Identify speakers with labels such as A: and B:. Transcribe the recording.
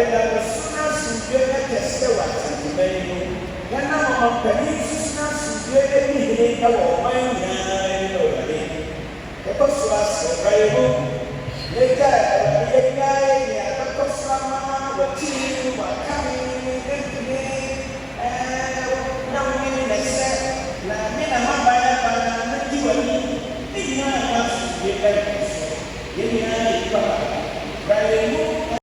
A: da suna suje na teste wa tantimai yana mama pani suna suje da ni da wa mai na no ne ko so asrai ho ye ga ya ta ko sama wa ti wa kami ne na ni ne se na mi na mama ya bana na ti wa ni na suje da ye ni na ni pa